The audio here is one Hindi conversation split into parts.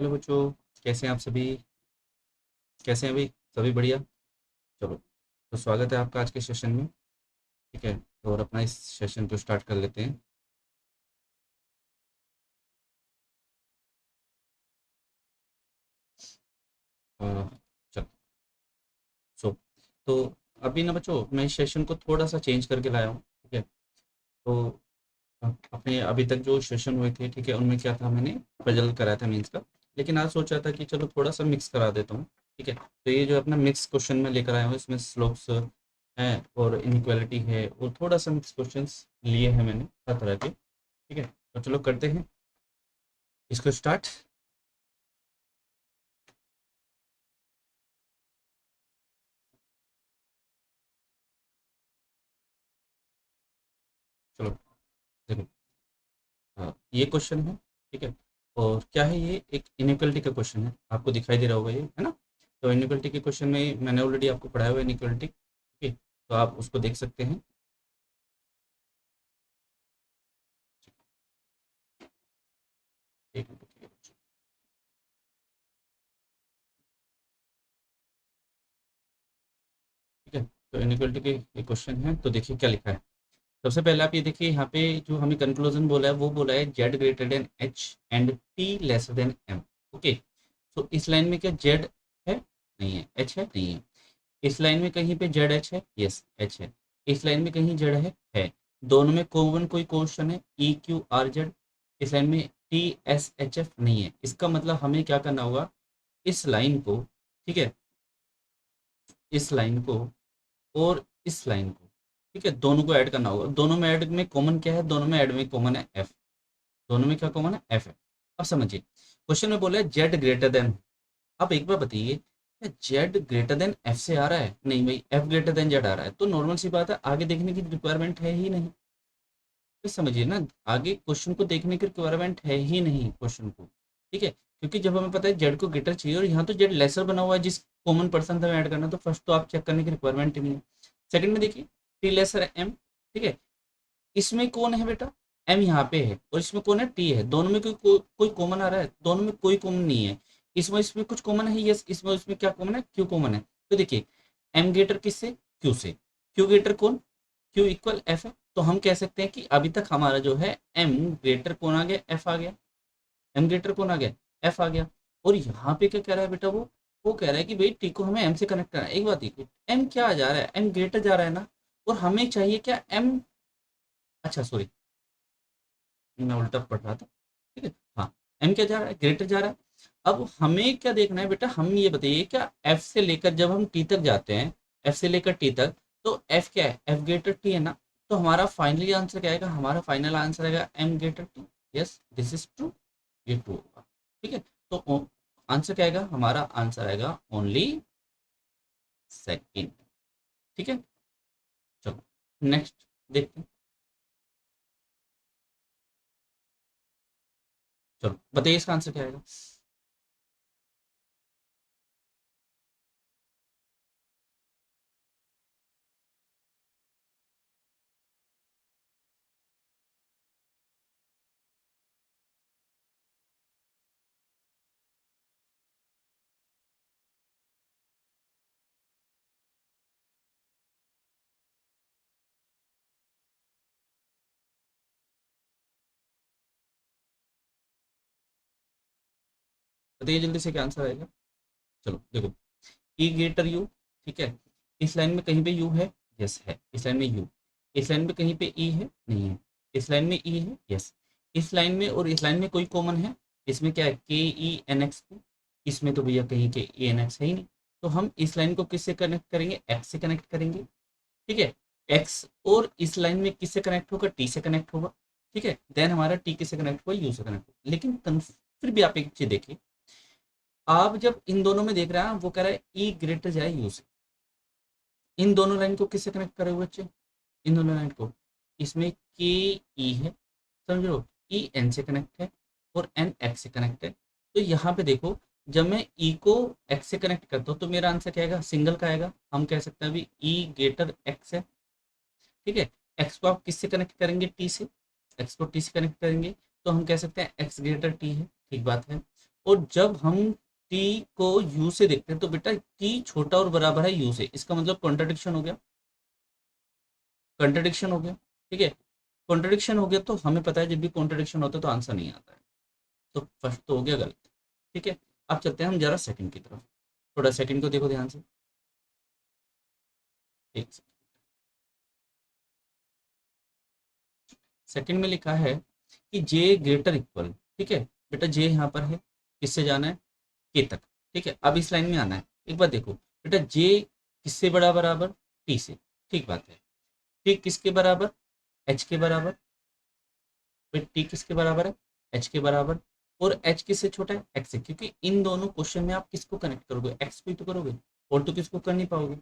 हेलो बच्चों, कैसे हैं आप सभी? कैसे हैं अभी? सभी बढ़िया। चलो, तो स्वागत है आपका आज के सेशन में। ठीक है, और अपना इस सेशन को स्टार्ट कर लेते हैं। अ, चलो। सो तो अभी ना बच्चों, मैं इस सेशन को थोड़ा सा चेंज करके लाया हूँ। ठीक है, तो अपने अभी तक जो सेशन हुए थे, ठीक है, उनमें क्या था, मैंने पजल कराया था मीन्स का। लेकिन आज सोचा था कि चलो थोड़ा सा मिक्स करा देता हूँ। ठीक है, तो ये जो अपना मिक्स क्वेश्चन में लेकर आया हूँ, इसमें स्लोप्स हैं और इनइक्वालिटी है, और थोड़ा सा मिक्स क्वेश्चंस लिए हैं मैंने हर तरह के। ठीक है, तो चलो करते हैं इसको स्टार्ट। चलो देखो, ये क्वेश्चन है। ठीक है, और क्या है, ये एक इनइक्वालिटी का क्वेश्चन है, आपको दिखाई दे रहा होगा ये, है ना? तो इनइक्वालिटी के क्वेश्चन में मैंने ऑलरेडी आपको पढ़ाया हुआ है इनइक्वालिटी। ठीक है, तो आप उसको देख सकते हैं। एक मिनट रुकिए बच्चों। ठीक है, तो इनइक्वालिटी के ये क्वेश्चन है, तो देखिए क्या लिखा है। सबसे पहले आप ये देखिए, यहाँ पे जो हमें कंक्लूजन बोला है वो बोला है Z greater than H and T lesser than M. Okay, तो इस लाइन में क्या जेड है? नहीं है। एच है? नहीं है। इस लाइन में कहीं पे जेड एच है? यस, एच है। इस लाइन में कहीं जेड है। दोनों में कॉमन कोई क्वेश्चन है, ई क्यू आर जेड। इस लाइन में टी एस एच एफ नहीं है। इसका मतलब हमें क्या करना होगा, इस लाइन को, ठीक है, इस लाइन को और इस लाइन को, ठीक है, दोनों को ऐड करना होगा। दोनों में ऐड में कॉमन क्या है? दोनों में ऐड में कॉमन है एफ। दोनों में क्या कॉमन है? एफ है। अब समझिए, क्वेश्चन में बोला है जेड ग्रेटर देन। अब एक बार बताइए, क्या जेड ग्रेटर देन एफ से आ रहा है? नहीं भाई, एफ ग्रेटर देन जेड आ रहा है, तो नॉर्मल सी बात है, आगे देखने की रिक्वायरमेंट है ही नहीं। तो समझिए ना, आगे क्वेश्चन को देखने की रिक्वायरमेंट है ही नहीं क्वेश्चन को। ठीक है, क्योंकि जब हमें पता है जेड को ग्रेटर चाहिए और यहाँ तो जेड लेसर बना हुआ है, जिस कॉमन पर्सन से ऐड करना, तो फर्स्ट तो आप चेक करने की रिक्वायरमेंट ही नहीं है। सेकंड में देखिए, टी लेसर है एम। ठीक है, इसमें कौन है बेटा? एम यहाँ पे है, और इसमें कौन है? टी है। दोनों में कोई कॉमन आ रहा है? दोनों में कोई कॉमन नहीं है। इसमें कुछ कॉमन है? यस, इसमें क्या कॉमन है? क्यू कॉमन है। तो देखिए, एम ग्रेटर किससे? क्यू से। क्यू ग्रेटर कौन? क्यू इक्वल एफ है। तो हम कह सकते हैं कि अभी तक हमारा जो है एम ग्रेटर कौन आ गया? एफ आ गया। एम ग्रेटर कौन आ गया? एफ आ गया। और यहाँ पे क्या कह रहा है बेटा? वो कह रहा है कि भाई टी को हमें एम से कनेक्ट करना है। एक बात देखिए, एम क्या आ जा रहा है? एम ग्रेटर जा रहा है ना, और हमें चाहिए क्या? एम। अच्छा सॉरी, मैं उल्टा पढ़ रहा था। ठीक है, हाँ, एम क्या जा रहा है? ग्रेटर जा रहा है। अब हमें क्या देखना है बेटा? हम ये बताइए, क्या एफ से लेकर जब हम टी तक जाते हैं, एफ से लेकर टी तक, तो एफ क्या है? एफ ग्रेटर टी है ना। तो हमारा फाइनली आंसर क्या आएगा? हमारा फाइनल आंसर आएगा M greater T. Yes, this is true. ये ट्रू होगा। ठीक है, तो आंसर क्या आएगा? हमारा आंसर आएगा ओनली सेकेंड। ठीक है, चलो नेक्स्ट देखते हैं। चलो बताइए इसका आंसर क्या आएगा। बताइए जल्दी से क्या आंसर आएगा। चलो देखो, ई ग्रेटर यू। ठीक है, इस लाइन में कहीं पे यू है? यस है। इस लाइन में यू। इस लाइन में कहीं पे ई है? नहीं है। इस लाइन में ई है? यस। इस लाइन में और इस लाइन में कोई कॉमन है? इसमें क्या है? के ई एन एक्स। इसमें तो भैया कहीं के ई एन एक्स है ही नहीं। तो हम इस लाइन को किससे कनेक्ट करेंगे? एक्स से कनेक्ट करेंगे। ठीक है, एक्स, और इस लाइन में किससे कनेक्ट होगा? टी से कनेक्ट होगा। ठीक है, देन हमारा टी किससे कनेक्ट होगा? यू से कनेक्ट होगा। लेकिन फिर भी आप एक चीज देखिए, आप जब इन दोनों में देख रहे हैं, वो कह रहा है ई ग्रेटर जाए यू से। इन दोनों लाइन को किससे कनेक्ट करे हुए बच्चे? इन दोनों लाइन को, इसमें के ई है, समझ लो, ई एन से कनेक्ट है और एन एक्स से कनेक्ट है। तो यहाँ पे देखो, जब मैं ई को एक्स से कनेक्ट करता हूँ, तो मेरा आंसर क्या आएगा? सिंगल का आएगा। हम कह सकते हैं अभी ई ग्रेटर एक्स है। ठीक है, एक्स को आप किससे कनेक्ट करेंगे? टी से। एक्स को टी से कनेक्ट करेंगे, तो हम कह सकते हैं एक्स ग्रेटर टी है। ठीक बात है। और जब हम टी को यू से देखते हैं तो बेटा टी छोटा और बराबर है यू से, इसका मतलब कॉन्ट्रडिक्शन हो गया, कॉन्ट्रडिक्शन हो गया। ठीक है, कॉन्ट्रडिक्शन हो गया तो हमें पता है जब भी कॉन्ट्रडिक्शन होता है तो आंसर नहीं आता है, तो फर्स्ट तो हो गया गलत। ठीक है, अब चलते हैं हम जरा सेकंड की तरफ, थोड़ा सेकंड को देखो ध्यान से। एक सेकंड में लिखा है कि जे ग्रेटर इक्वल, ठीक है बेटा, जे यहाँ पर है, किससे जाना है, के तक। ठीक है, अब इस लाइन में आना है। एक बार देखो बेटा, जे किससे बड़ा बराबर, टी से, ठीक बात है। टी किसके बराबर, एच के बराबर। फिर टी किसके बराबर है, एच के बराबर। और एच किससे छोटा है, एक्स से, क्योंकि इन दोनों क्वेश्चन में आप किसको कनेक्ट करोगे, एक्स को ही तो करोगे, और तो किसको कर नहीं पाओगे।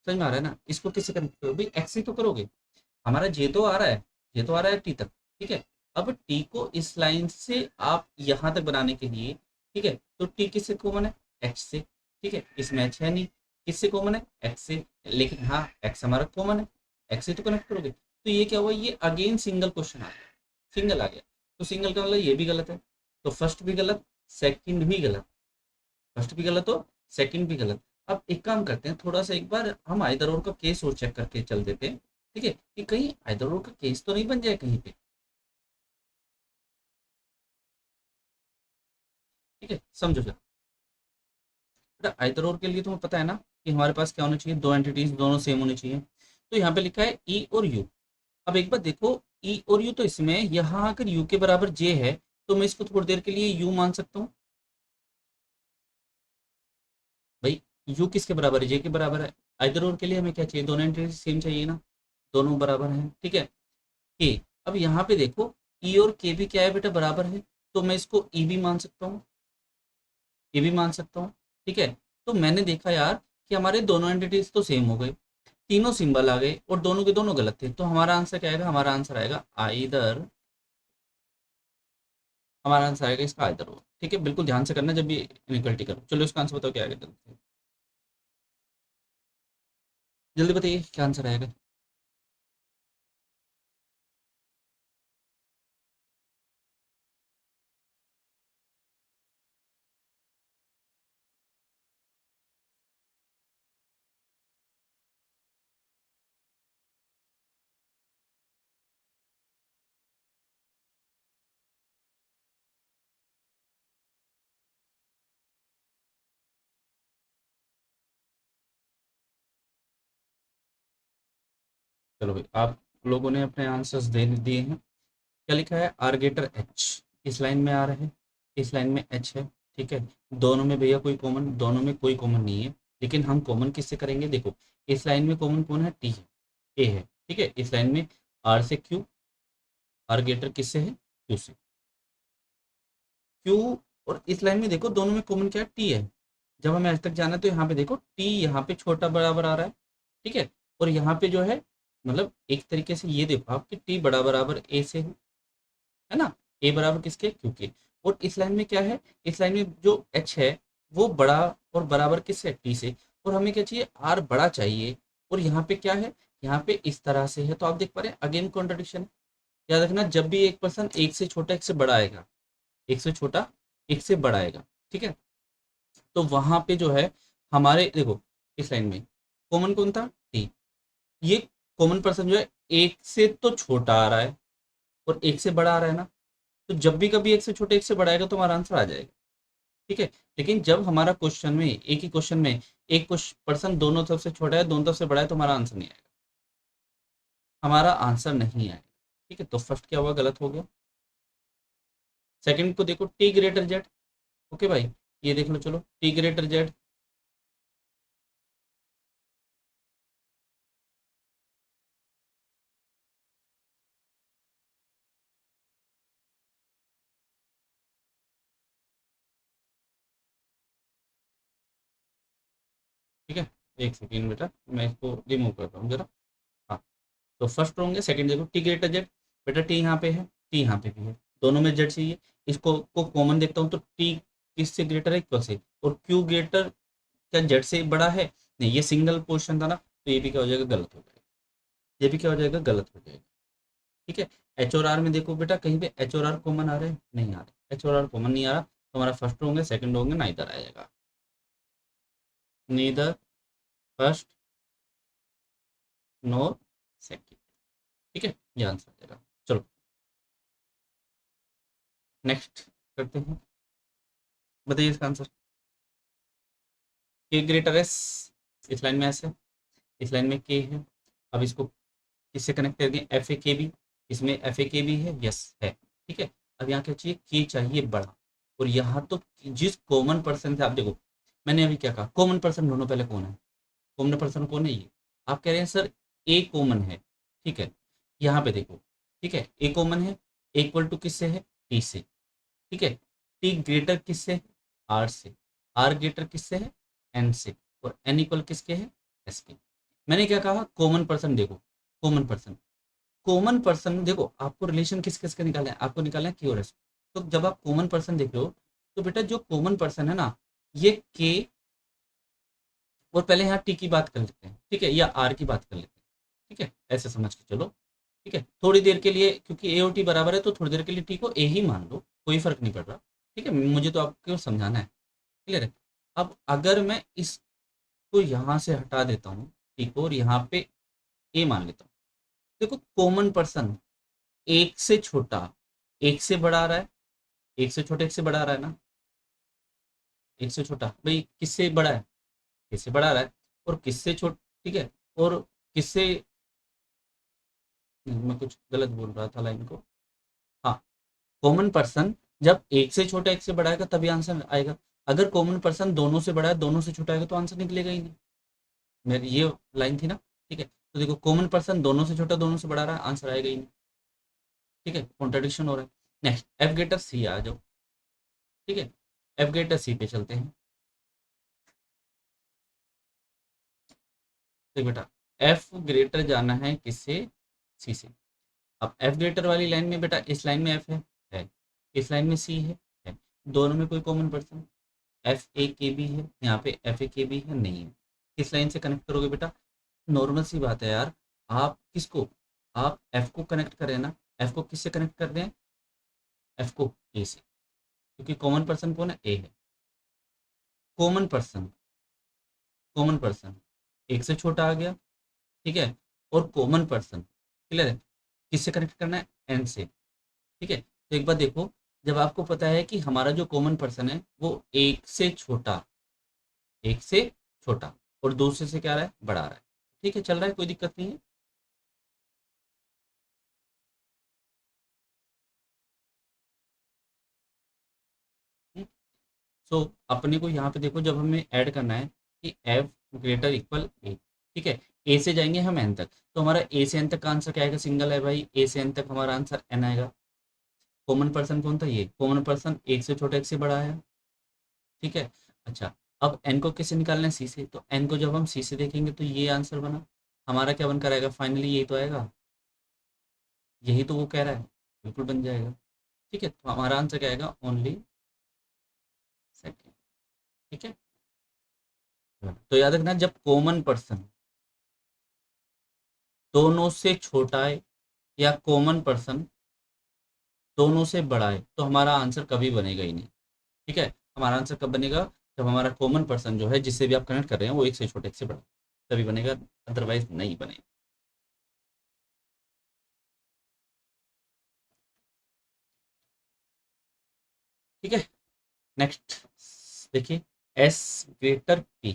समझ में आ रहा है ना, इसको किससे कनेक्ट करोगे, एक्स ही तो करोगे। हमारा जे तो आ रहा है, जे तो आ रहा है टी तक। ठीक है, अब टी को इस लाइन से आप यहाँ तक बनाने के लिए, ठीक है, तो टी किससे कॉमन है, एच से। ठीक है, इसमें एच है नहीं, किससे कॉमन है, एक्स से। लेकिन हाँ, एक्स हमारा कॉमन है, एक्स से तो कनेक्ट करोगे। तो ये क्या हुआ, ये अगेन सिंगल क्वेश्चन आ गया, सिंगल आ गया। तो सिंगल का मतलब ये भी गलत है, तो फर्स्ट भी गलत, सेकंड भी गलत। फर्स्ट भी गलत हो, सेकंड भी गलत। अब एक काम करते हैं, थोड़ा सा एक बार हम आइदर और का केस और चेक करके चल देते हैं। ठीक है, कि कहीं आइदर और का केस तो नहीं बन जाए कहीं पे। ठीक है, समझो सर, बेटा आइदर और के लिए तुम्हें पता है ना कि हमारे पास क्या होना चाहिए, दो एंटिटीज दोनों सेम होनी चाहिए। तो यहाँ पे लिखा है ई और यू। अब एक बार देखो, ई और यू, तो इसमें यहाँ अगर यू के बराबर जे है तो मैं इसको थोड़ी देर के लिए यू मान सकता हूँ। भाई यू किसके बराबर है, जे के बराबर है। आइदर और के लिए हमें क्या चाहिए, दोनों एंटिटीज सेम चाहिए ना, दोनों बराबर हैं। ठीक है, के, अब यहाँ पे देखो ई और के भी क्या है बेटा, बराबर है, तो मैं इसको ई भी मान सकता हूँ, ये भी मान सकता हूँ। ठीक है, तो मैंने देखा यार कि हमारे दोनों एंटिटीज तो सेम हो गए, तीनों सिंबल आ गए और दोनों के दोनों गलत थे, तो हमारा आंसर क्या आएगा, हमारा आंसर आएगा आइदर, हमारा आंसर आएगा इसका आइदर हो। ठीक है, बिल्कुल ध्यान से करना जब भी इनइक्वालिटी करो। चलो इसका आंसर बताओ क्या आएगा, जल्दी जल्दी बताइए क्या आंसर आएगा। चलो भाई, आप लोगों ने अपने आंसर्स दे दिए हैं। क्या लिखा है, आर्गेटर एच, इस लाइन में आ रहा है, इस लाइन में एच है। ठीक है, दोनों में भैया कोई कॉमन, दोनों में कोई कॉमन नहीं है, लेकिन हम कॉमन किससे करेंगे, देखो इस लाइन में कॉमन कौन है, टी है, ए है। ठीक है, इस लाइन में आर से क्यू, आर्गेटर किससे है, क्यू से, क्यू। और इस लाइन में देखो दोनों में कॉमन क्या है, टी है। जब हमें आज तक जाना है तो यहाँ पे देखो टी यहाँ पे छोटा बराबर आ रहा है। ठीक है, और यहाँ पे जो है, मतलब एक तरीके से ये देखो आप कि टी बड़ा बराबर ए से है ना, ए बराबर किसके, क्यू के। और इस लाइन में क्या है, इस लाइन में जो एच है वो बड़ा और बराबर किससे, टी से। और हमें क्या चाहिए, आर बड़ा चाहिए, और यहाँ पे क्या है, यहाँ पे इस तरह से है, तो आप देख पा रहे हैं अगेन कॉन्ट्रडिक्शन। याद रखना, जब भी एक पर्सन एक से छोटा एक से बड़ा आएगा, एक से छोटा एक से बड़ा आएगा, ठीक है, तो वहां पे जो है हमारे देखो इस लाइन में कॉमन कौन था, टी। ये कॉमन पर्सन जो है एक से तो छोटा आ रहा है और एक से बड़ा आ रहा है ना, तो जब भी कभी एक से छोटे एक से बड़ा आएगा तो हमारा आंसर आ जाएगा। ठीक है, लेकिन जब हमारा क्वेश्चन में, एक ही क्वेश्चन में एक पर्सन दोनों तरफ से छोटा है दोनों तरफ से बड़ा है, तो हमारा आंसर नहीं आएगा, हमारा आंसर नहीं आएगा। ठीक है, तो फर्स्ट क्या हुआ, गलत हो गया। सेकंड को देखो, टी ग्रेटर जेड। ओके भाई, ये देख लो, चलो टी ग्रेटर जेड। ठीक है, एक सेकेंड बेटा, मैं इसको रिमूव करता हूँ जरा। हाँ, तो फर्स्ट होंगे, सेकंड देखो टी ग्रेटर जेड। बेटा टी यहाँ पे है, टी यहाँ पे भी है, दोनों में जेड चाहिए। इसको को कॉमन देखता हूँ तो टी किससे ग्रेटर है, इक्वल से। और क्यू ग्रेटर, क्या जेड से बड़ा है, नहीं, ये सिंगल पोर्शन था ना, तो ये भी क्या हो जाएगा, गलत हो जाएगा, ये भी क्या हो जाएगा, गलत हो जाएगा। ठीक है, एच और आर में देखो बेटा, कहीं पे एच और आर कॉमन आ रहे हैं, नहीं आ रहे, एच और आर कॉमन नहीं आ रहा, तो हमारा फर्स्ट होंगे, सेकंड होंगे ना, इधर आ जाएगा नीदर फर्स्ट नो सेकंड। ठीक है, ये आंसर आ जाएगा। चलो नेक्स्ट करते हैं, बताइए इसका आंसर। के ग्रेटर एस, इस लाइन में एस है, इस लाइन में के है। अब इसको किससे कनेक्ट कर दिए, एफ ए के बी, इसमें एफ ए के बी है, यस है। ठीक है, अब यहाँ क्या चाहिए, के चाहिए बड़ा। और यहाँ तो जिस कॉमन पर्सन से, आप देखो मैंने अभी क्या कहा, कॉमन पर्सन ढूंढो पहले कौन है, कॉमन पर्सन कौन है, ये। आप कह रहे हैं सर ए कॉमन है, ठीक है, यहाँ पे देखो, ठीक है, ए कॉमन है, इक्वल टू किससे है, टी से। ठीक है, टी ग्रेटर किससे है, आर से, आर ग्रेटर किससे है, एन से, और एन इक्वल किसके है, एस के। मैंने क्या कहा, कॉमन पर्सन देखो, कॉमन पर्सन, कॉमन पर्सन देखो, आपको रिलेशन किस किस का निकालना है, आपको निकालना है के और एस। तो जब आप कॉमन पर्सन देख रहे हो, तो बेटा जो कॉमन पर्सन है ना, ये के, और पहले यहाँ टी की बात कर लेते हैं, ठीक है, या आर की बात कर लेते हैं। ठीक है, ऐसे समझ के चलो। ठीक है, थोड़ी देर के लिए, क्योंकि ए और टी बराबर है, तो थोड़ी देर के लिए टी को ए ही मान लो, कोई फर्क नहीं पड़ रहा। ठीक है, मुझे तो आपको समझाना है, क्लियर है। अब अगर मैं इसको यहाँ से हटा देता हूँ, टी को, और यहाँ पे ए मान लेता हूँ, देखो कॉमन पर्सन एक से छोटा एक से बड़ा आ रहा है, एक से छोटा एक से बड़ा आ रहा है ना, एक से छोटा भाई किससे बड़ा है, किससे बड़ा आ रहा है, और किससे छोटा, ठीक है, और किससे, मैं कुछ गलत बोल रहा था लाइन को, हाँ, कॉमन पर्सन जब एक से छोटा एक से बड़ा आएगा तभी आंसर आएगा। अगर कॉमन पर्सन दोनों से बड़ा है दोनों से छोटा आएगा तो आंसर निकलेगा ही नहीं। मेरी ये लाइन थी ना। ठीक है, तो देखो कॉमन पर्सन दोनों से छोटा दोनों से बड़ा रहा है, आंसर आएगा ही नहीं। ठीक है, कॉन्ट्रडिक्शन हो रहा है। नेक्स्ट, एफ ग्रेटर सी आ जाओ। ठीक है, एफ ग्रेटर सी पे चलते हैं। तो बेटा एफ ग्रेटर जाना है किससे, सी से। अब एफ ग्रेटर वाली लाइन में बेटा, इस लाइन में एफ है, इस लाइन में सी है, दोनों में कोई कॉमन पर्सन, एफ ए के बी है, यहाँ पे एफ ए के बी है, नहीं है। किस लाइन से कनेक्ट करोगे बेटा, नॉर्मल सी बात है यार, आप किसको, आप एफ को कनेक्ट करें ना, एफ को किससे कनेक्ट कर रहे हैं, एफ को ए से, क्योंकि कॉमन पर्सन कौन है, ए है। कॉमन पर्सन, कॉमन पर्सन एक से छोटा आ गया, ठीक है, और कॉमन पर्सन, क्लियर है, किससे कनेक्ट करना है, एन से। ठीक है, तो एक बात देखो, जब आपको पता है कि हमारा जो कॉमन पर्सन है वो एक से छोटा, एक से छोटा और दूसरे से क्या आ रहा है, बड़ा आ रहा है, ठीक है, चल रहा है, कोई दिक्कत नहीं है। सो अपने को यहाँ पे देखो, जब हमें ऐड करना है कि एफ ग्रेटर इक्वल ए, ठीक है, ए से जाएंगे हम एन तक, तो हमारा ए से एन तक का आंसर क्या आएगा, सिंगल है भाई, ए से एन तक हमारा आंसर एन आएगा। कॉमन पर्सन कौन था, ये कॉमन पर्सन एक से छोटा एक से बड़ा है। ठीक है, अच्छा, अब एन को किससे निकालना है, सी से, तो एन को जब हम सी से देखेंगे तो ये आंसर बना, हमारा क्या बनकर आएगा, फाइनली यही तो आएगा, यही तो वो कह रहा है, बिल्कुल बन जाएगा। ठीक है, तो हमारा आंसर क्या आएगा, ओनली सेकेंड। ठीक है, तो याद रखना, जब कॉमन पर्सन दोनों से छोटा है या कॉमन पर्सन दोनों से बड़ा है, तो हमारा आंसर कभी बनेगा ही नहीं। ठीक है, हमारा आंसर कब बनेगा, जब हमारा कॉमन पर्सन जो है जिससे भी आप कनेक्ट कर रहे हैं वो एक से छोटे एक से बड़ा, तभी बनेगा, अदरवाइज नहीं बनेगा। ठीक है, नेक्स्ट देखिए, एस ग्रेटर पी।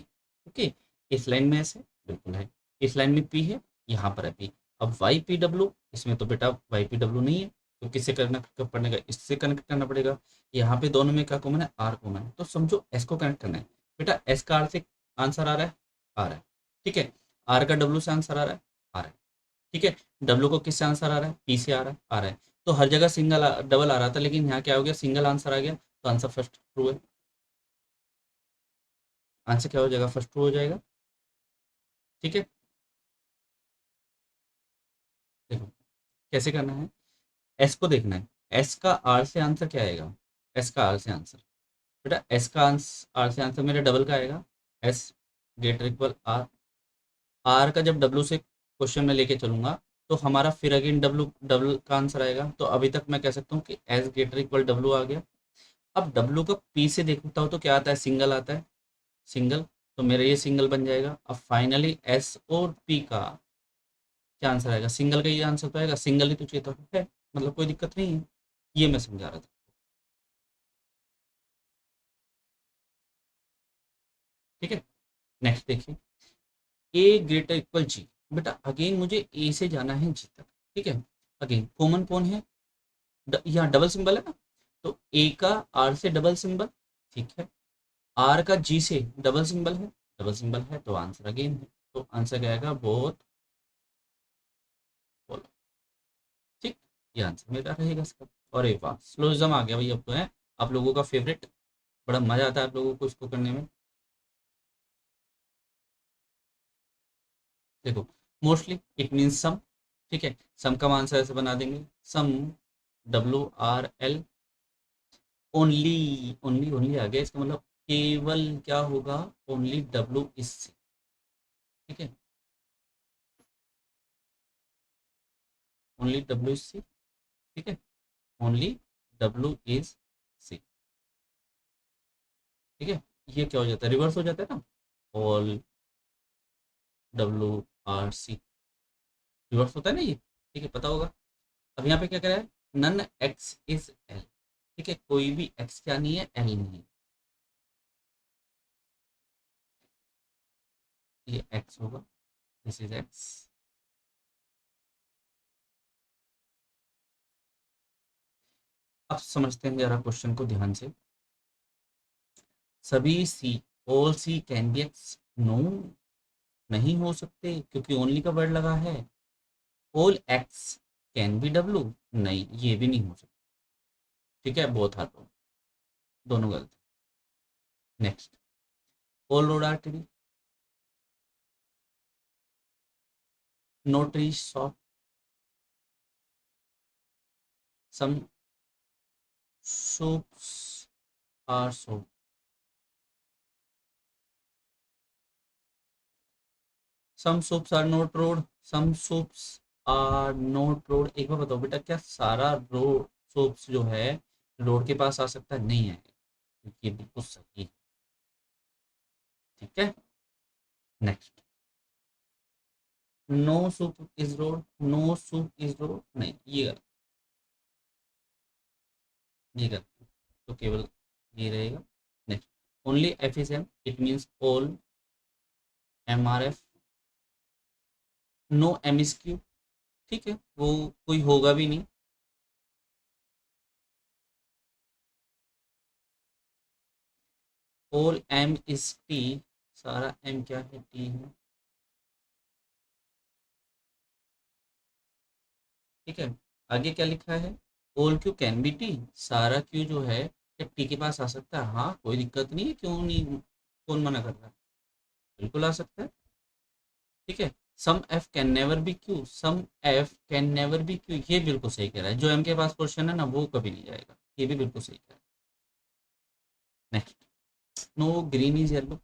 ओके, इस लाइन में एस है, बिल्कुल है, इस लाइन में पी है, यहाँ पर है पी। अब वाई पी डब्ल्यू, इसमें तो बेटा वाई पी डब्ल्यू नहीं है, तो किससे कनेक्ट पड़ेगा, इससे कनेक्ट करना पड़ेगा। यहाँ पे दोनों में क्या कॉमन है, आर कॉमन है, तो समझो एस को कनेक्ट करना है। बेटा एस का आर से आंसर आ रहा है, आ रहा है, ठीक है, आर का डब्ल्यू से आंसर आ रहा है, आ रहा है, ठीक है, डब्ल्यू को किससे आंसर आ रहा है, पी से आ रहा है, आ रहा है। तो हर जगह सिंगल डबल आ रहा था, लेकिन यहाँ क्या हो गया, सिंगल आंसर आ गया, तो आंसर फर्स्ट ट्रू है। आंसर क्या हो जाएगा, फर्स्ट ट्रू हो जाएगा। ठीक है, देखो कैसे करना है, एस को देखना है, एस का आर से आंसर क्या आएगा, एस का आर से आंसर, बेटा एस का आर से आंसर मेरे डबल का आएगा, S greater equal R. R का जब डब्ल्यू से क्वेश्चन में लेके चलूंगा तो हमारा फिर अगेन डब्ल्यू डबल का आंसर आएगा, तो अभी तक मैं कह सकता हूँ कि एस ग्रेटर इक्वल डब्ल्यू आ गया। अब डब्लू का पी से देखता हूँ तो क्या आता है, सिंगल आता है, सिंगल, तो मेरा ये सिंगल बन जाएगा। अब फाइनली एस और पी का क्या आंसर आएगा, सिंगल का ये आंसर तो आएगा, सिंगल ही तो चाहिए था, है मतलब कोई दिक्कत नहीं है, ये मैं समझा रहा था। ठीक है, नेक्स्ट देखिए, ए ग्रेटर इक्वल जी, बेटा अगेन मुझे ए से जाना है जी तक। ठीक है, अगेन कॉमन कौन है, यहाँ डबल सिंबल है ना, तो ए का आर से डबल सिंबल, ठीक है, आर का जी से डबल सिंबल है, डबल सिंबल है तो आंसर अगेन है, तो आंसर क्या आएगा, बोथ, बोलो, ठीक, ये आंसर मेरा रहेगा इसका। और एक बात स्लोइज्म आ गया भाई, अब तो है आप लोगों का फेवरेट, बड़ा मजा आता है आप लोगों को इसको करने में। देखो, मोस्टली इट मीन्स सम, ठीक है, सम का आंसर ऐसे बना देंगे, सम, WRL, ओनली, ओनली ओनली आ गया, इसका मतलब केवल क्या होगा, ओनली डब्ल्यू इज सी, ठीक है, ओनली डब्ल्यू इज सी, ठीक है, ओनली डब्ल्यू इज सी, ठीक है, ये क्या हो जाता है, रिवर्स हो जाता है ना, ऑल WRC, रिवर्स होता है ना ये, ठीक है, पता होगा। अब यहाँ पे क्या करा है, नन एक्स इज एल, ठीक है, कोई भी एक्स क्या नहीं है, एल नहीं है, ये एक्स होगा, दिस इज एक्स। अब समझते हैं जरा क्वेश्चन को ध्यान से, सभी C, all C can be X, no, नहीं हो सकते क्योंकि ओनली का वर्ड लगा है, all X can be W, नहीं ये भी नहीं हो सकता, ठीक है, बोथ आर रॉन्ग, दोनों गलत। Next, all road are tree, no tree saw, some soaps are so, some soaps are not road, some soaps are not road, एक बार बताओ बेटा, क्या सारा रोड सोप्स जो है रोड के पास आ सकता है, नहीं है, ये बिल्कुल सही है, ठीक है। Next, no soup is road, no soup is road, नहीं ये गलत, ये गलत, तो केवल ये रहेगा। Next, only F is M, it means all MRF, no M is Q, ठीक है, वो कोई होगा भी नहीं, ऑल M इज टी, सारा M क्या है, टी है, ठीक है, आगे क्या लिखा है, all Q can be T, सारा क्यू जो है क्या टी के पास आ सकता है, हाँ कोई दिक्कत नहीं है, क्यों नहीं, कौन मना कर रहा है, बिल्कुल आ सकता है, ठीक है। Some F can never be Q, some F can never be Q, ये बिल्कुल सही कह रहा है, जो एम के पास क्वेश्चन है ना वो कभी नहीं जाएगा, ये भी बिल्कुल सही कह रहा है। Next, no green is yellow,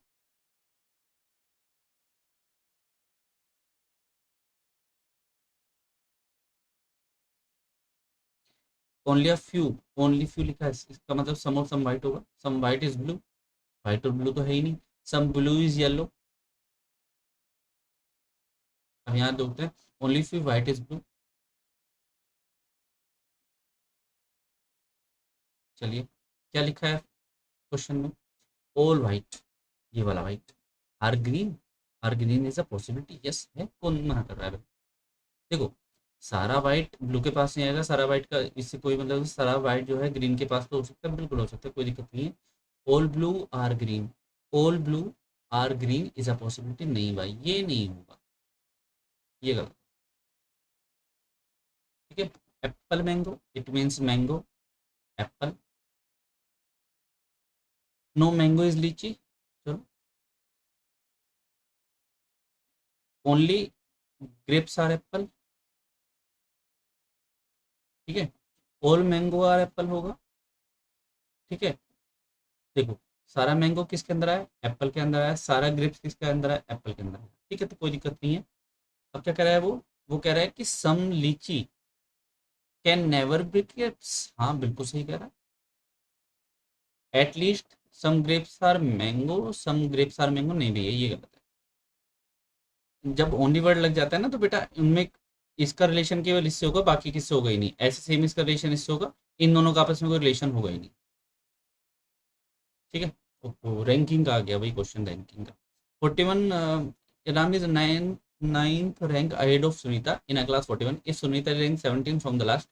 only a few, only few लिखा है, इसका मतलब सम और सम वाइट होगा, some white is blue, white और ब्लू तो है ही नहीं, सम ब्लू इज येलो, अब यहाँ देखते हैं, only few white is blue, चलिए क्या लिखा है क्वेश्चन में, ऑल वाइट, ये वाला white, are green, are green is a possibility, yes है, कौन मना कर रहा है। देखो, सारा वाइट ब्लू के पास नहीं आएगा, सारा वाइट का इससे कोई मतलब, सारा वाइट जो है ग्रीन के पास तो हो सकता है, बिल्कुल हो सकता है, कोई दिक्कत नहीं है, all blue are green, all blue are green is a possibility, नहीं भाई ये नहीं होगा, ये गलत, ठीक है। Apple mango, it means mango, apple, no mango is lychee, चलो, ओनली ग्रेप्स आर एप्पल, ठीक है, ऑल मैंगो आर एप्पल होगा, ठीक है, देखो, सारा मैंगो किसके अंदर है, एप्पल के अंदर है, सारा ग्रेप्स किसके अंदर है, एप्पल के अंदर है, ठीक है, तो कोई दिक्कत नहीं है। अब क्या कह रहा है वो कह रहा है कि सम लीची कैन नेवर बी ग्रेप्स, हाँ बिल्कुल सही कह रहा है, at least some grapes are mango, some grapes are mango, नहीं भैया ये गलत है। जब ओनली वर्ड लग जाता है ना तो बेटा उनमें इसका रिलेशन केवल इससे होगा, बाकी किससे होगा ही नहीं। ऐसे सेम इसका रिलेशन इससे होगा, इन दोनों का आपस में कोई रिलेशन होगा ही नहीं। ठीक है। तो रैंकिंग का आ गया भाई क्वेश्चन, रैंकिंग का। 41 Ram is ninth rank ahead of Sunita in a class 41 if Sunita rank 17 from the last.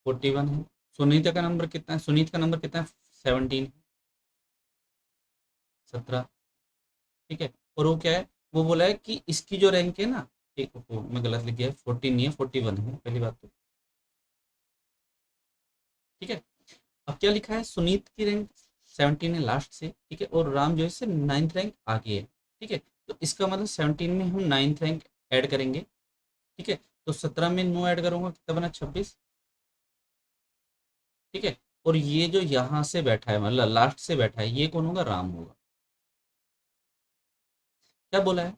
41 है, सुनीता का नंबर कितना है, सुनीत का नंबर कितना है, 17, 17। ठीक है। और वो क्या है, वो बोला है कि इसकी जो रैंक है ना, ठीक वो मैं गलत लिख गया है, 14 नहीं है 41 है पहली बात तो। ठीक है। अब क्या लिखा है, सुनीत की रैंक 17 है लास्ट से, ठीक है, और राम जो है इससे 9th रैंक आगे है। ठीक है। तो इसका मतलब 17 में हम 9th रैंक ऐड करेंगे। ठीक है। तो 17 में 9 ऐड करूंगा, कितना बना, 26। ठीक है। और ये जो यहाँ से बैठा है, मतलब लास्ट से बैठा है, ये कौन होगा, राम होगा। क्या बोला है,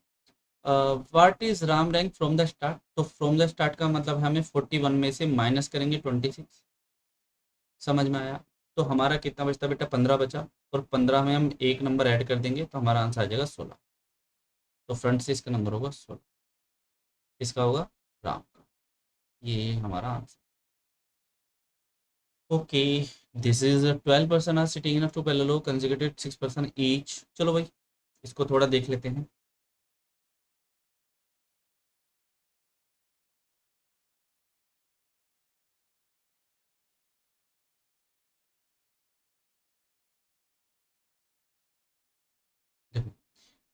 what is Ram rank from the start, तो फ्रॉम द स्टार्ट का मतलब हमें 41 में से माइनस करेंगे 26। समझ में आया। तो हमारा कितना बचता बेटा, 15 बचा, और 15 में हम एक नंबर ऐड कर देंगे तो हमारा आंसर आ जाएगा 16। तो फ्रंट से इसका नंबर होगा 16, इसका होगा राम का। ये हमारा answer. Okay, this is 12 person are sitting in two parallel consecutive 6 person each. चलो भाई इसको थोड़ा देख लेते हैं। देखो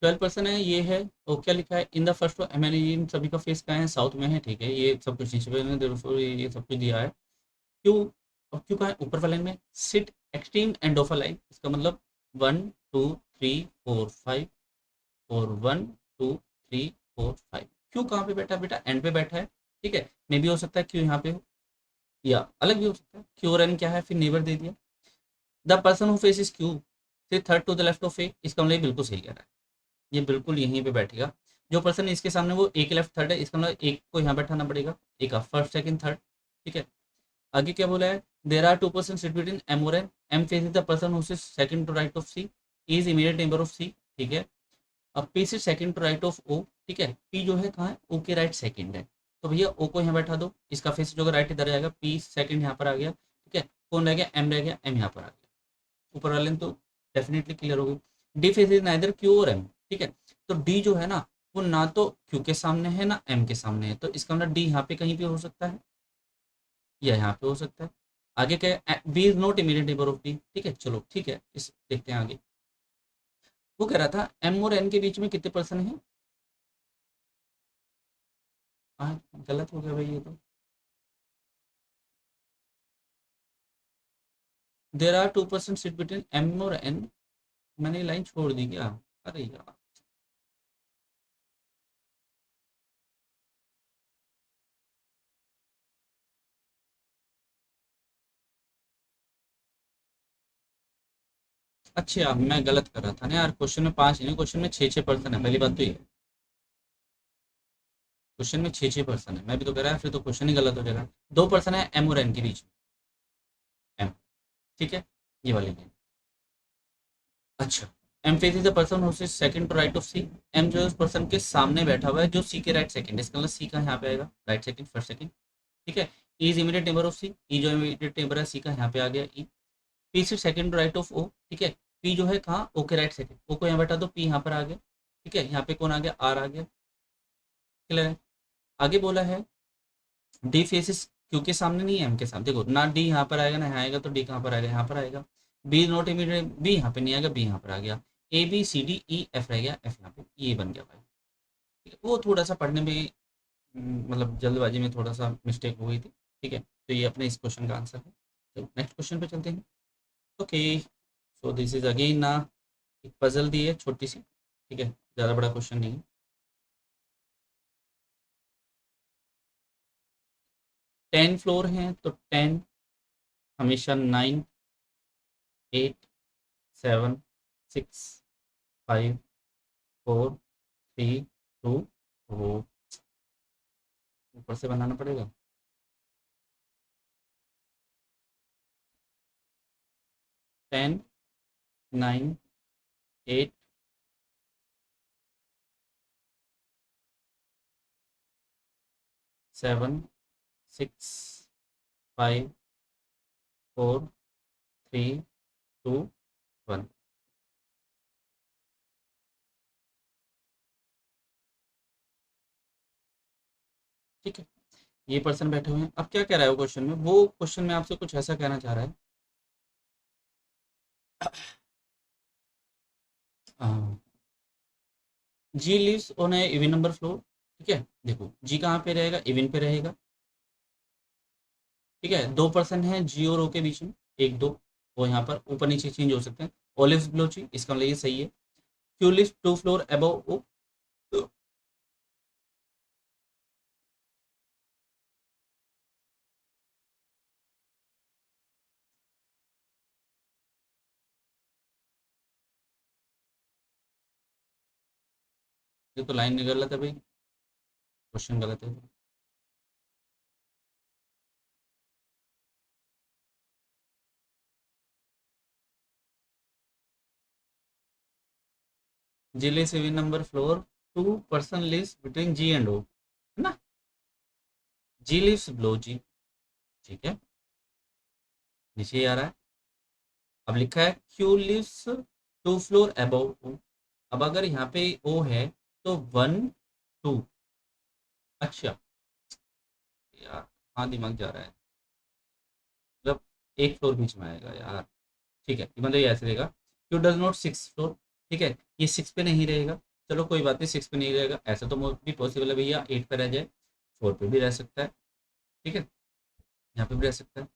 12 पर्सन है, ये है। और क्या लिखा है, इन द फर्स्ट, मैंने इन सभी का फेस कहा है, साउथ में है। ठीक है, ये सब कुछ नीचे पे ये सब कुछ दिया है। क्यों, और क्यों कहा है ऊपर वाले में, sit extreme end of a line, इसका मतलब 1 2 3 4 5, और 1 2 3 4 5। क्यों कहाँ पे बैठा है बेटा, एंड पे बैठा है। ठीक है, मे भी हो सकता है क्यों यहाँ पे हो, या अलग भी हो सकता है। क्यों और एन क्या है, फिर नेबर दे दिया। The person who face is Q, फिर third to the left of A, इसका मतलब ये बिल्कुल सही कह रहा है, ये बिल्कुल यहीं पे बैठेगा। जो पर्सन इसके सामने वो एक लेफ्ट थर्ड है, इसका मतलब एक को यहाँ बैठाना पड़ेगा, एक फर्स्ट सेकंड थर्ड। ठीक है। आगे क्या बोला है, there are 2 person sit between M और N, M faces the person who sits second to right of C, is immediate neighbour of C. ठीक है। अब P sit second to right of O. ठीक है, पी जो है कहाँ है, ओ के राइट सेकंड है, तो भैया ओ को यहाँ बैठा दो, इसका फेस जो राइट इधर जाएगा, पी सेकंड यहाँ पर आ गया। ठीक है, कौन रह गया, एम रह गया, एम यहाँ पर आ गया। ऊपर वाले ने तो डेफिनेटली क्लियर होगी। D face is neither Q और एम। ठीक है। तो डी जो है ना, वो ना तो क्यू के सामने है ना एम के सामने है, तो इसका मतलब डी यहाँ पे कहीं पे हो सकता है, या यहाँ पे हो सकता है। आगे क्या है, B is not immediate neighbour of D. ठीक है, चलो ठीक है, इस देखते हैं आगे। वो कह रहा था एम और एन के बीच में कितने पर्सन है। हाँ, गलत हो गया भाई ये तो। There are 2 person sit between M और एन, मैंने लाइन छोड़ दी क्या, अरे यार। अच्छा मैं गलत कर रहा था ना यार, क्वेश्चन में 5 नहीं, क्वेश्चन में 6 6 पर्सन है, पहली बात तो ये। क्वेश्चन में 6 6 पर्सन है, मैं भी तो कह रहा है, फिर तो क्वेश्चन ही गलत हो जाएगा। 2 पर्सन है एम और एन के बीच में, एम। ठीक है, ये वाली लाइन। अच्छा, M faces the person who sits second to right of C, M जो है उस पर्सन के सामने बैठा हुआ है जो सी के राइट सेकंड है, इसका मतलब सी का यहाँ पे आएगा राइट सेकंड, फर्स्ट सेकंड। ठीक है। E is immediate neighbour of C, E जो इमीडिएट नेबर है सी का, यहाँ पे आ गया E. P sit second to right of O. ठीक है, पी जो है कहाँ, ओ के राइट सेकंड, ओ को यहाँ बैठा दो, पी यहाँ पर आ गया। ठीक है, यहाँ पे कौन आ गया, आर आ गया। क्लियर है। आगे बोला है डी फेसिस क्यू के सामने नहीं है एम के सामने, देखो ना डी यहाँ पर आएगा ना यहाँ आएगा, तो डी कहाँ पर आएगा, यहाँ पर आएगा। बी नॉट इमीडिएट, बी यहाँ पे नहीं आएगा, बी यहाँ पर आ गया। A B C D E F रह गया, एफ यहाँ पे, ये बन गया भाई। ठीक है, वो थोड़ा सा पढ़ने में मतलब जल्दबाजी में थोड़ा सा मिस्टेक हो गई थी। ठीक है, तो ये अपने इस क्वेश्चन का आंसर है। तो नेक्स्ट क्वेश्चन पे चलते हैं। Okay, so this is again ना, एक पजल दी है छोटी सी। ठीक है, ज़्यादा बड़ा क्वेश्चन नहीं है। 10 फ्लोर हैं तो 10 हमेशा 9 8 7 6 5 4 3 2, वो ऊपर से बनाना पड़ेगा। 10, 9, 8, 7, 6, 5, 4, 3, 2, 1। ठीक है, ये पर्सन बैठे हुए हैं। अब क्या कह रहा है वो क्वेश्चन में, वो क्वेश्चन में आपसे कुछ ऐसा कहना चाह रहा है। G lives on a even number floor. ठीक है, देखो जी कहाँ पे रहेगा, इवन पे रहेगा। ठीक है, दो पर्सन है जी और ओ के बीच में, एक दो, वो यहाँ पर ऊपर नीचे चेंज हो सकते हैं। ओलिव्स ब्लो जी, इसका मतलब ये सही है। Q lives two floor above O. ये तो लाइन गलत है भाई, क्वेश्चन गलत है। G lives even number floor, two person lives between G and O, है ना। जी लिव्स ब्लो जी, ठीक है, नीचे ही आ रहा है। अब लिखा है Q lives two floor above O. अब अगर यहाँ पे ओ है तो वन, टू। अच्छा यार, हाँ दिमाग जा रहा है, मतलब एक फ्लोर बीच में आएगा यार। ठीक है, मतलब ये ऐसे रहेगा, Q does not six floor. ठीक है, ये सिक्स पे नहीं रहेगा। चलो कोई बात नहीं, सिक्स पे नहीं रहेगा, ऐसा तो भी पॉसिबल है भैया, एट पे रह जाए, फोर पे भी रह सकता है। ठीक है, यहाँ पे भी रह सकता है।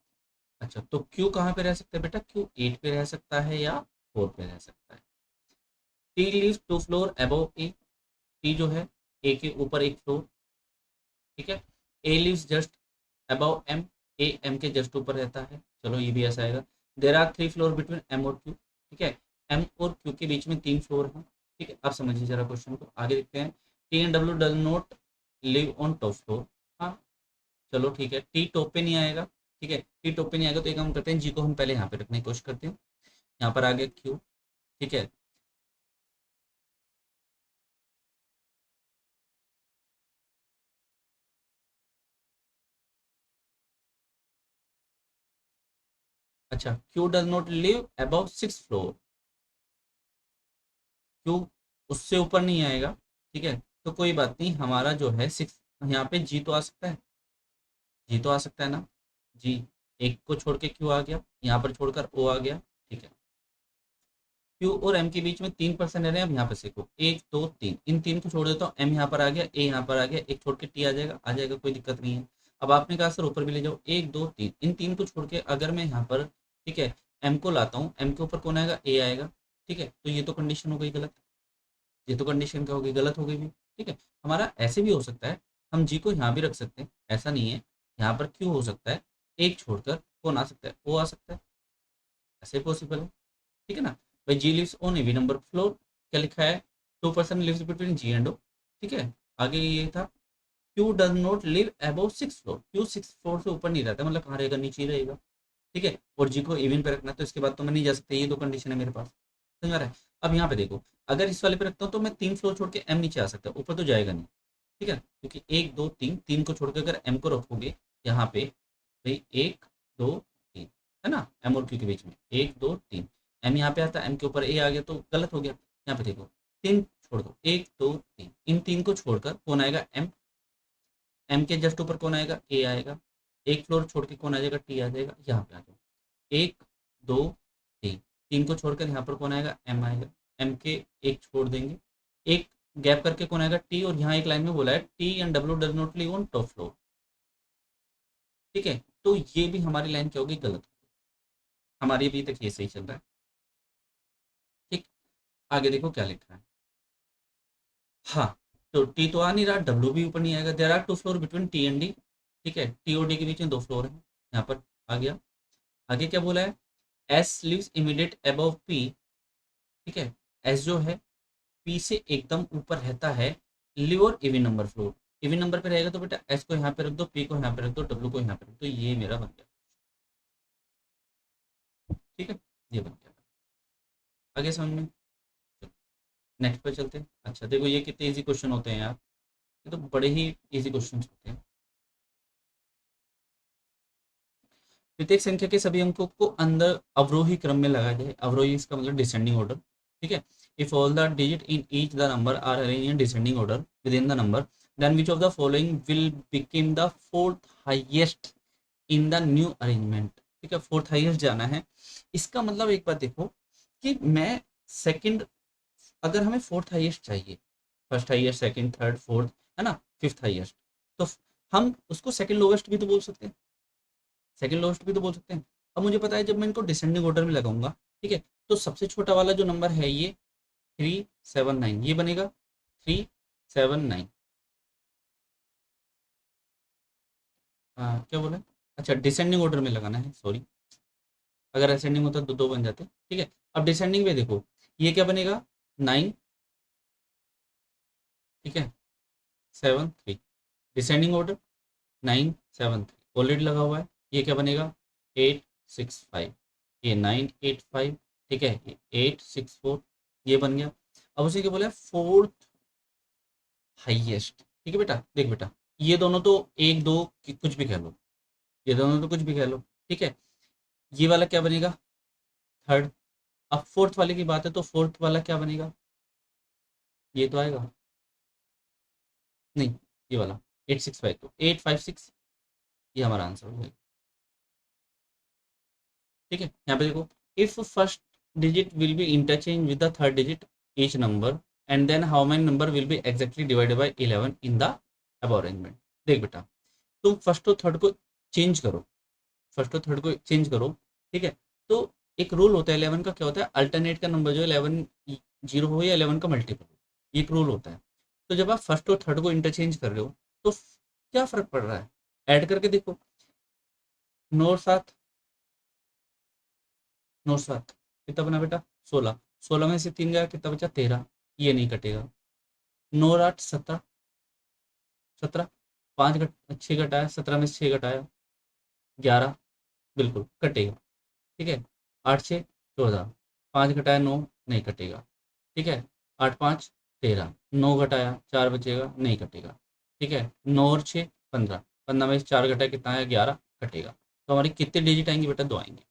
अच्छा, तो क्यू कहाँ पे रह सकता है बेटा, क्यू एट पे रह सकता है या फोर पे रह सकता है। T lives two floor above A. T जो है ए के ऊपर एक फ्लोर। ठीक है, A lives just above M. A M के जस्ट ऊपर रहता है, चलो ये भी ऐसा आएगा। There are three floor between M और क्यू। ठीक है, एम और क्यू के बीच में तीन फ्लोर हैं। ठीक है, अब समझिए जरा क्वेश्चन को, आगे देखते हैं। T and W does not live on top floor. हाँ, चलो ठीक है, टी टॉप पे नहीं आएगा। ठीक है, टी टॉप पे नहीं आएगा तो एक काम करते हैं, जी को हम पहले यहाँ पे रखने की कोशिश करते हैं। यहाँ पर आ गया क्यू। ठीक है, अच्छा, Q does not live above six floor. Q उससे ऊपर नहीं आएगा। ठीक है, तो कोई बात नहीं, हमारा जो है सिक्स, यहाँ पे जी तो आ सकता है, जी तो आ सकता है ना। जी, एक को छोड़ के क्यू आ गया, यहाँ पर छोड़कर ओ आ गया। ठीक है, क्यू और एम के बीच में तीन पर्सन रहे हैं। अब यहाँ पे देखो, एक दो तीन, इन तीन को छोड़ देता हूँ, एम यहाँ पर आ गया, ए यहाँ पर आ गया, एक छोड़ के टी आ जाएगा, कोई दिक्कत नहीं है। अब आपने कहा सर ऊपर भी ले जाओ, एक दो तीन, इन तीन को छोड़ के अगर मैं यहाँ पर, ठीक है, एम को लाता हूँ, एम के ऊपर कौन आएगा, ए आएगा। ठीक है, तो ये तो कंडीशन हो गई गलत, ये तो कंडीशन क्या हो गई, गलत हो गई भी। ठीक है, हमारा ऐसे भी हो सकता है, हम जी को यहाँ भी रख सकते हैं, ऐसा नहीं है। यहाँ पर क्यों हो सकता है, एक छोड़कर कौन आ सकता है, वो आ सकता है, ऐसे पॉसिबल है। ठीक है ना। भाई G lives on even number floor, क्या लिखा है, two person lives between G and O. ठीक है, आगे ये था, Q does not live above six floor. Q six floor से ऊपर नहीं रहता, मतलब कहाँ रहेगा, नीचे ही रहेगा। ठीक है, और जी को इवन पे रखना है, तो इसके बाद तो मैं नहीं जा सकता, ये दो कंडीशन है मेरे पास, समझ आ रहा है। अब यहाँ पे देखो, अगर इस वाले पे रखता हूँ तो मैं तीन फ्लोर छोड़ के एम नीचे आ सकता है, ऊपर तो जाएगा नहीं। ठीक है, क्योंकि एक दो तीन, तीन को छोड़ के अगर एम को रखोगे यहाँ पे, भाई एक दो तीन, है ना, एम और क्यू के बीच में एक दो तीन, एम यहाँ पे आता है, एम के ऊपर ए आ गया तो गलत हो गया। यहाँ पे देखो, तीन छोड़ दो, एक दो तीन, इन तीन को छोड़कर कौन आएगा, एम। एम के जस्ट ऊपर कौन आएगा, ए आएगा। एक फ्लोर छोड़ के कौन आ जाएगा, टी आ जाएगा। यहाँ पे आ जाओ, एक दो तीन, तीन को छोड़कर यहाँ पर कौन आएगा, एम आएगा। एम के एक छोड़ देंगे, एक गैप करके कौन आएगा, टी। और यहाँ एक लाइन में बोला है, T and W does not live on top floor. ठीक है, तो ये भी हमारी लाइन क्या होगी, गलत। हमारी अभी तक ये सही चल रहा है। ठीक, आगे देखो क्या लिखा है। हाँ, तो टी तो आ नहीं रहा, डब्ल्यू भी ऊपर नहीं आएगा। There are two floor between T and D. ठीक है, टी और डी के बीच में दो फ्लोर है, यहाँ पर आ गया। आगे क्या बोला है, S lives immediate above P. ठीक है, एस जो है पी से एकदम ऊपर रहता है, लिव और even number floor. Even number पे रहेगा तो बेटा एस को यहाँ पे रख दो, पी को यहाँ पे रख दो, डब्ल्यू को यहाँ पे रख दो, ये मेरा बन गया। ठीक है, ये बन गया। आगे समझ में? नेक्स्ट पे चलते हैं। अच्छा देखो ये कितने इजी क्वेश्चन होते हैं यार, ये तो बड़े ही इजी क्वेश्चन होते हैं। प्रत्येक संख्या के सभी अंकों को अंदर अवरोही क्रम में लगाया जाए। अवरोही इसका मतलब डिसेंडिंग ऑर्डर, ठीक है। If all the digit in each the number are arrange in descending order within the number, then which of the following will become the fourth highest in the new arrangement. ठीक है, फोर्थ हाईएस्ट जाना है। इसका मतलब एक बात देखो कि मैं सेकंड, अगर हमें फोर्थ हाईएस्ट चाहिए, first highest, second, third, fourth, है ना, फिफ्थ हाईएस्ट, तो हम उसको सेकंड लोवेस्ट भी तो बोल सकते हैं, सेकंड लोएस्ट भी तो बोल सकते हैं। अब मुझे पता है जब मैं इनको डिसेंडिंग ऑर्डर में लगाऊंगा, ठीक है, तो सबसे छोटा वाला जो नंबर है ये 379 ये बनेगा 379। हाँ क्या बोला? अच्छा डिसेंडिंग ऑर्डर में लगाना है, सॉरी, अगर असेंडिंग होता तो दो बन जाते, ठीक है। अब डिसेंडिंग में देखो ये क्या बनेगा 9, ठीक है, 7 3, डिसेंडिंग ऑर्डर 9 7 3 ऑलरेडी लगा हुआ है। ये क्या बनेगा 8 6 5, ये 9 8 5, ठीक है, ये 8 6 4 ये बन गया। अब उसे क्या बोला है फोर्थ हाईएस्ट, ठीक है बेटा, देख बेटा ये दोनों तो एक दो कुछ भी कह लो, ये दोनों तो कुछ भी कह लो, ठीक है। ये वाला क्या बनेगा थर्ड। अब फोर्थ वाले की बात है तो फोर्थ वाला क्या बनेगा, ये तो आएगा नहीं, ये वाला 8 6 5, तो 8 5 6 ये हमारा आंसर हो जाएगा, ठीक है। यहाँ पे देखो if first digit will be interchange with the third digit each number and then how many number will be exactly divided by 11 in the above arrangement. देख बेटा तुम फर्स्ट और थर्ड को चेंज करो, फर्स्ट और थर्ड को चेंज करो, ठीक है। तो एक रूल होता है 11 का, क्या होता है अल्टरनेट का नंबर जो है 11 जीरो हो या 11 का मल्टीपल हो, ये एक रूल होता है। तो जब आप फर्स्ट और थर्ड को इंटरचेंज कर रहे हो तो क्या फर्क पड़ रहा है, ऐड करके देखो। 9 और 7, 9 7 कितना बना बेटा 16, 16 में से 3 गया कितना बचा 13, ये नहीं कटेगा। 9 और 8 17, 17, 5 6 घटाया 17 में से 6 घटाया 11, बिल्कुल कटेगा, ठीक है। 8 6 14, 5 घटाया 9 नहीं कटेगा, ठीक है। 8 5 13, 9 घटाया 4 बचेगा नहीं कटेगा, ठीक है। 9 और 6 15, 15 में से 4 घटाया कितना है 11 कटेगा। तो हमारी कितने डिजिट आएंगे बेटा, दो आएंगे,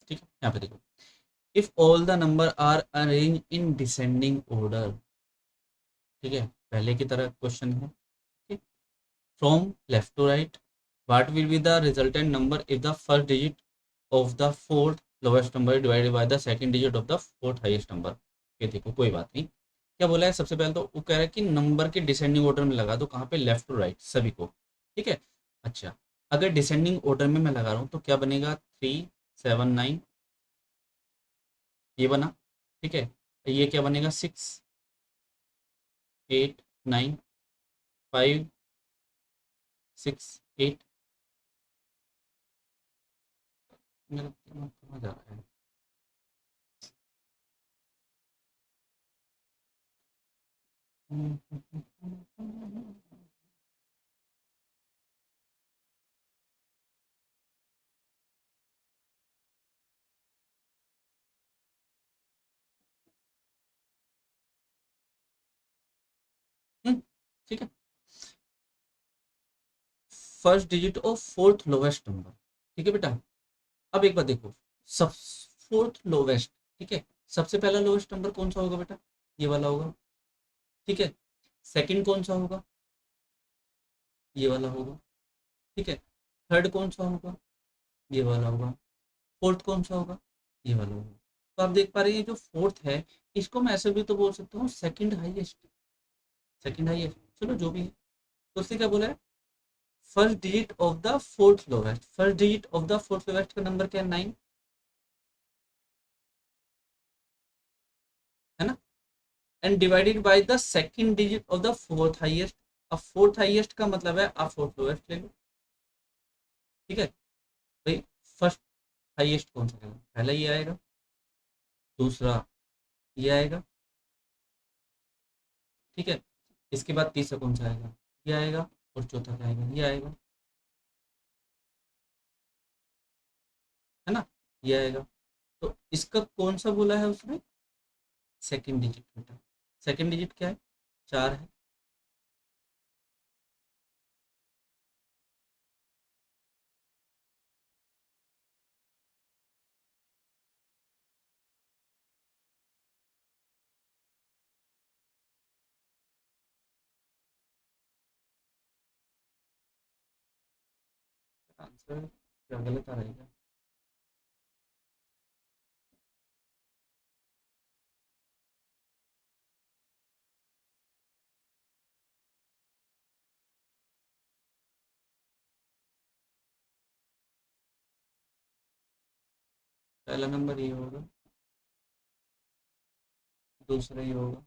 ठीक है। यहाँ पे देखो if all the number are arrange in descending order, ठीक है, पहले की तरह क्वेश्चन है, ठीक, from left to right what will be the resultant number if the first digit of the fourth lowest number divided by the second digit of the fourth highest number. ये देखो कोई बात नहीं, क्या बोला है सबसे पहले तो वो कह रहा है कि नंबर के डिसेंडिंग ऑर्डर में लगा दो, कहाँ पे लेफ्ट टू राइट सभी को, ठीक है। अच्छा अगर डिसेंडिंग ऑर्डर में मैं लगा रहा हूँ तो क्या बनेगा 3 7 9 ये बना, ठीक है। ये क्या बनेगा 6 8 9 5 6 8, मेरा दिमाग कहाँ जा रहा है। ठीक है, first digit of fourth lowest number, ठीक है बेटा। अब एक बात देखो, सब फोर्थ लोवेस्ट, ठीक है, सबसे पहला लोवेस्ट नंबर कौन सा होगा बेटा, ये वाला होगा, ठीक है। सेकंड कौन सा होगा, ये वाला होगा, ठीक है। थर्ड कौन सा होगा, ये वाला होगा। फोर्थ कौन सा होगा, ये वाला होगा। तो आप देख पा रहे हैं जो फोर्थ है इसको मैं ऐसे भी तो बोल सकता हूँ सेकंड हाईएस्ट, सेकंड हाईएस्ट, चलो जो भी है। तो उससे क्या बोला है first digit of the fourth lowest, first digit of the fourth lowest का नंबर क्या है 9, है ना, and divided by the second digit of the fourth highest. अब फोर्थ हाईएस्ट का मतलब है आप फोर्थ लोएस्ट ले लो, ठीक है भाई। फर्स्ट हाईएस्ट कौन सा है, पहला ये आएगा, दूसरा ये आएगा, ठीक है। इसके बाद तीसरा कौन सा आएगा, ये आएगा, और चौथा क्या आएगा, ये आएगा। ये आएगा। तो इसका कौन सा बोला है उसने, सेकंड डिजिट बेटा। सेकंड डिजिट क्या है, 4 है। आंसर क्या गलत आ रहेगा। पहला नंबर ये होगा, दूसरा ये होगा,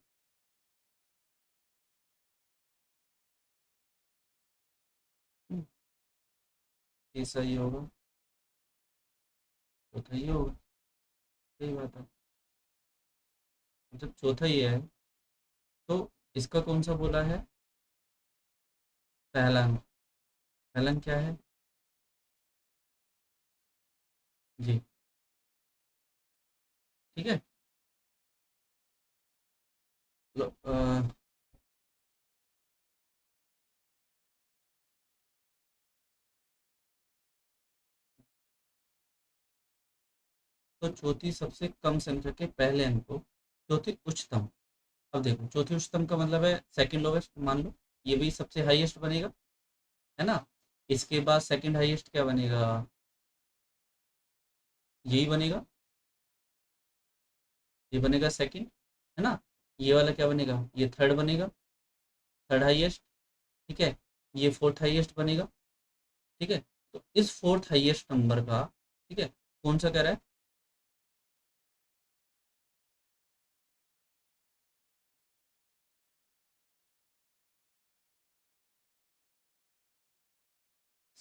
हम्म, तीसरा ये होगा, चौथा ये होगा। सही बात है। जब चौथा ये है तो इसका कौन सा बोला है, पहला अंक। पहला अंक क्या है जी, ठीक है। लो, तो चौथी सबसे कम संख्या के पहले अंक को चौथी उच्चतम। अब देखो चौथी उच्चतम का मतलब है सेकंड लोवेस्ट मान लो, ये भी सबसे हाईएस्ट बनेगा, है ना। इसके बाद सेकंड हाईएस्ट क्या बनेगा, यही बनेगा, ये बनेगा सेकंड, है ना। ये वाला क्या बनेगा, ये थर्ड बनेगा, थर्ड हाईएस्ट, ठीक है। ये फोर्थ हाईएस्ट बनेगा, ठीक है। तो इस फोर्थ हाईएस्ट नंबर का, ठीक है, कौन सा कह रहा है,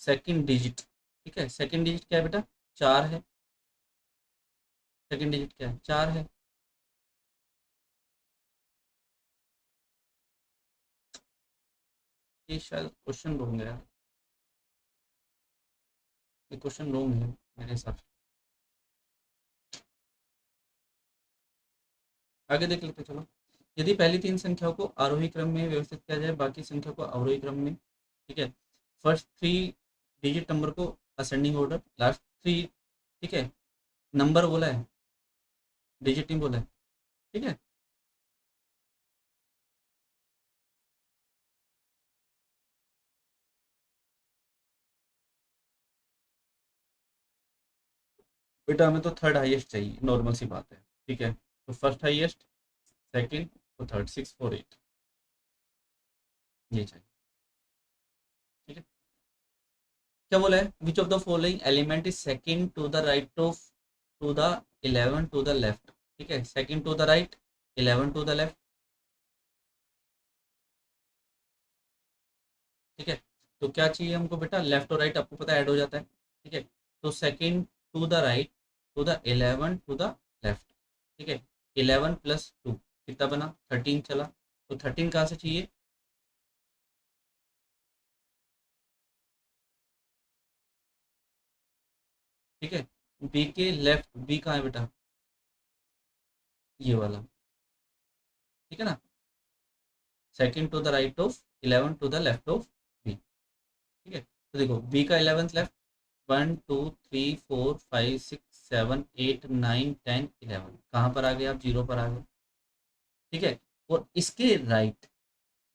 सेकंड डिजिट, ठीक है। सेकंड डिजिट क्या है बेटा, 4 है। सेकंड डिजिट क्या है, 4 है। ये शायद क्वेश्चन रॉन्ग है, ये क्वेश्चन रॉन्ग है मेरे हिसाब से। आगे देख लेते चलो। यदि पहली तीन संख्याओं को आरोही क्रम में व्यवस्थित किया जाए, बाकी संख्या को अवरोही क्रम में, ठीक है। फर्स्ट थ्री डिजिट नंबर को असेंडिंग ऑर्डर, लास्ट थ्री, ठीक है, नंबर बोला है, डिजिट नहीं बोला है, ठीक है। बेटा हमें तो थर्ड हाईएस्ट चाहिए, नॉर्मल सी बात है, ठीक है। तो फर्स्ट हाईएस्ट, सेकंड, तो थर्ड, 6 4 8, ये चाहिए, ठीक है। क्या बोला है, which of the following element is second to the right of, to the 11 to the left, ठीक है। Second to the right, 11 to the left, ठीक है। तो क्या चाहिए हमको बेटा, लेफ्ट और राइट आपको पता है ऐड हो जाता है, ठीक है। तो second to the right, to the 11 to the left, ठीक है। 11 प्लस 2 कितना बना, 13 चला। तो 13 कहाँ से चाहिए, ठीक है। बी के लेफ्ट, बी कहाँ है बेटा, ये वाला, ठीक है ना। Second to the right of, 11 to the left of B, ठीक है। तो देखो बी का 11th लेफ्ट, 1 2 3 4 5 6 7 8 9 10 11, कहाँ पर आ गए आप, जीरो पर आ गए, ठीक है। और इसके राइट,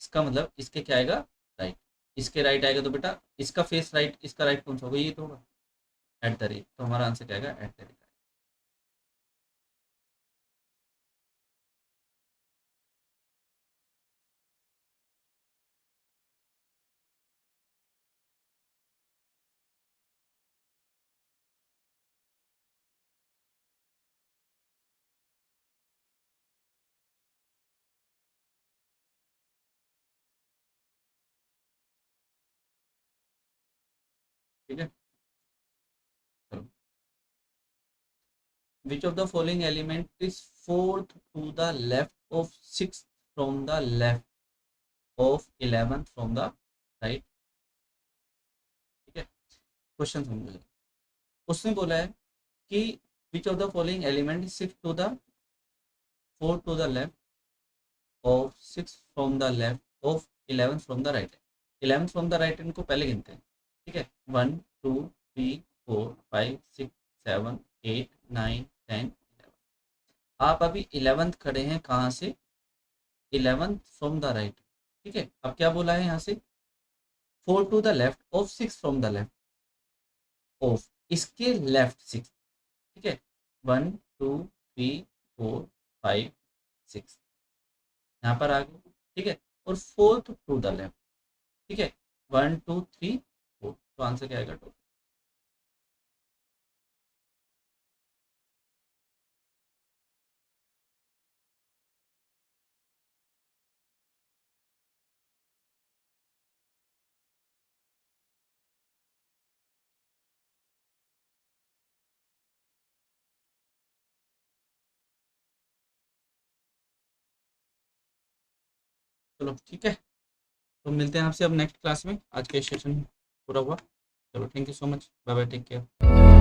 इसका मतलब इसके क्या आएगा, राइट। इसके राइट आएगा तो बेटा इसका फेस राइट, इसका राइट कौन सा होगा, ये तो होगा, एट द रेट। तो हमारा आंसर क्या आएगा, एट द रेट। ठीक है, चलो। Which of the following element is fourth to the left of six from the left of 11 from the right, ठीक है। क्वेश्चन समझो, उसने बोला है कि which of the following element shift to the 4 to the left of 6 from the left of 11 from the right. 11 from the right इनको पहले गिनते हैं, ठीक है। 1 2 3 4 5 6 7 8 9 10 11। आप अभी 11th खड़े हैं कहाँ से? 11th फ्रॉम द राइट, ठीक है। अब क्या बोला है यहाँ से? 4 to the left of 6 from the left of, इसके लेफ्ट 6, ठीक है। 1 2 3 4 5 6 यहाँ पर आ गए, ठीक है। और 4th टू द लेफ्ट, ठीक है। 1 2 3 4, तो आंसर क्या आएगा? 2। चलो ठीक है, तो मिलते हैं आपसे अब नेक्स्ट क्लास में। आज के सेशन पूरा हुआ। चलो thank you so much, bye bye, take care.